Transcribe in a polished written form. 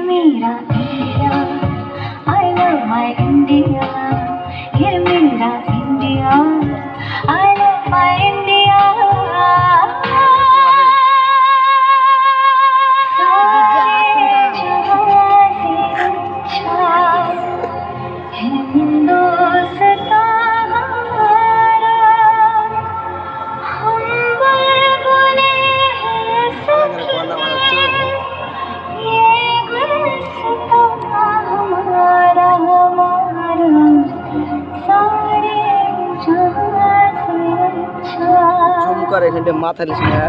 मेरा India, I love my India. ये मेरा India, I love my India. सारे जहां से अच्छा हिंदुस्तान हमारा, हम बुलबुलें हैं सखिए, ये गुलसितां हमारा हमारा, सारे जहां से अच्छा। ঝুম করে এখানটা মাথা নিস না।